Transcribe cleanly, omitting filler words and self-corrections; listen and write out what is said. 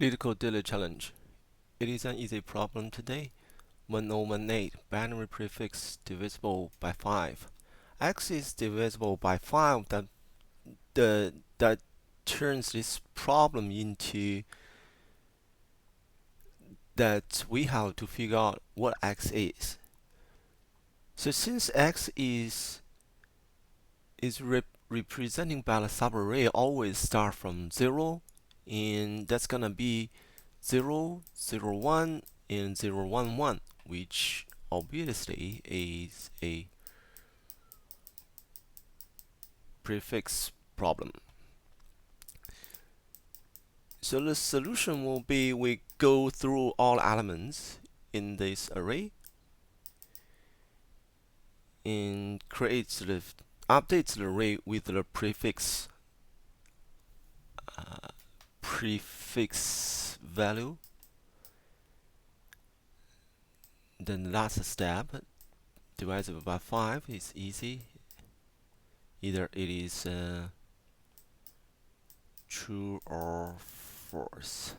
Leetcode daily challenge. It is an easy problem today. 1018 binary prefix divisible by 5. X is divisible by 5. That turns this problem into that we have to figure out what X is. So since X is representing by the subarray always start from 0, and that's gonna be 0, 0, 1, and 0, 1, 1, which obviously is a prefix problem. So the solution will be we go through all elements in this array and updates the array with the prefix value. Then the last step, divisible by 5, is easy. Either it is true or false.